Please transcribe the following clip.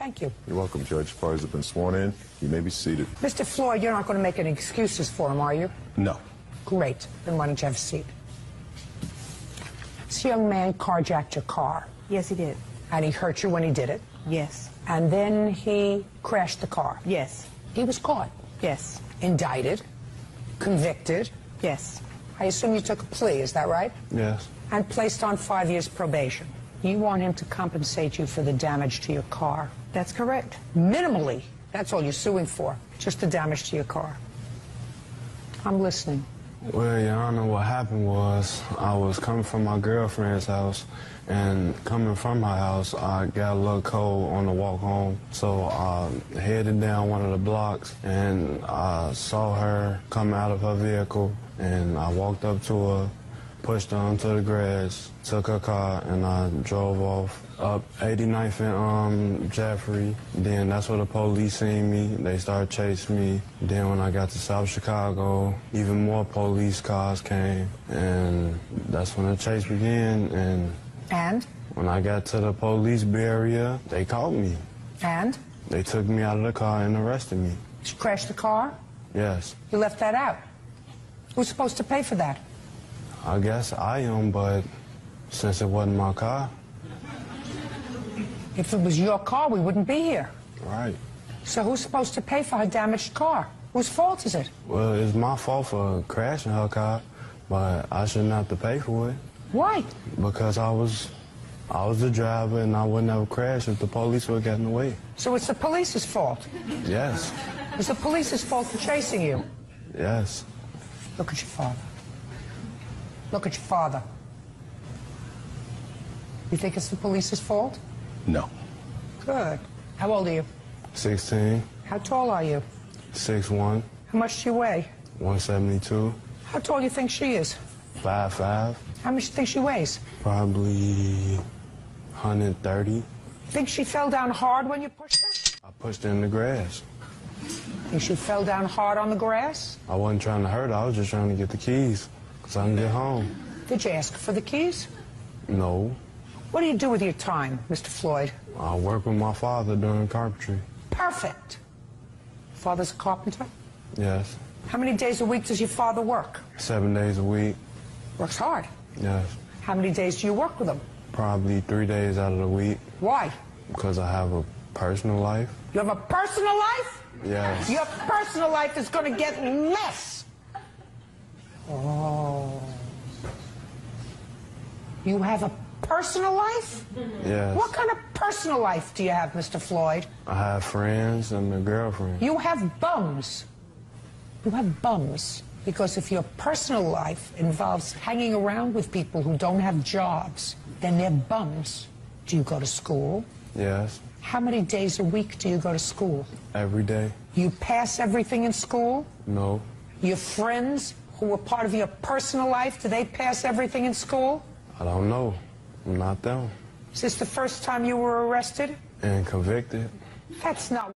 Thank you. You're welcome, Judge. Parties have been sworn in. You may be seated. Mr. Floyd, you're not going to make any excuses for him, are you? No. Great. Then why don't you have a seat? This young man carjacked your car. Yes, he did. And he hurt you when he did it. Yes. And then he crashed the car. Yes. He was caught. Yes. Indicted. Convicted. Yes. I assume you took a plea, is that right? Yes. And placed on 5 years probation. You want him to compensate you for the damage to your car. That's correct. Minimally. That's all you're suing for. Just the damage to your car. I'm listening. Well, Your Honor, what happened was I was coming from my girlfriend's house, and coming from her house, I got a little cold on the walk home. So I headed down one of the blocks, and I saw her come out of her vehicle, and I walked up to her, pushed her onto the grass, took her car, and I drove off up 89th and Jeffrey. Then that's where the police seen me. They started chasing me. Then when I got to South Chicago, even more police cars came, and that's when the chase began. And when I got to the police barrier, they caught me. And? They took me out of the car and arrested me. Did you crash the car? Yes. You left that out. Who's supposed to pay for that? I guess I am, but since it wasn't my car. If it was your car, we wouldn't be here. Right. So who's supposed to pay for her damaged car? Whose fault is it? Well, it's my fault for crashing her car, but I shouldn't have to pay for it. Why? Because I was the driver, and I wouldn't have crashed if the police would have gotten away. So it's the police's fault? Yes. It's the police's fault for chasing you? Yes. Look at your father. Look at your father. You think it's the police's fault? No. Good. How old are you? 16. How tall are you? 6'1". How much do you weigh? 172. How tall do you think she is? 5'5". How much do you think she weighs? Probably 130. Think she fell down hard when you pushed her? I pushed her in the grass. Think she fell down hard on the grass? I wasn't trying to hurt her. I was just trying to get the keys so I can get home. Did you ask for the keys? No. What do you do with your time, Mr. Floyd? I work with my father doing carpentry. Perfect. Father's a carpenter? Yes. How many days a week does your father work? 7 days a week. Works hard. Yes. How many days do you work with him? Probably 3 days out of the week. Why? Because I have a personal life. You have a personal life? Yes. Your personal life is going to get less. Oh. You have a personal life? Yes. What kind of personal life do you have, Mr. Floyd? I have friends and a girlfriend. You have bums. You have bums. Because if your personal life involves hanging around with people who don't have jobs, then they're bums. Do you go to school? Yes. How many days a week do you go to school? Every day. You pass everything in school? No. Your friends who were part of your personal life, do they pass everything in school? I don't know. I'm not them. Is this the first time you were arrested? And convicted. That's not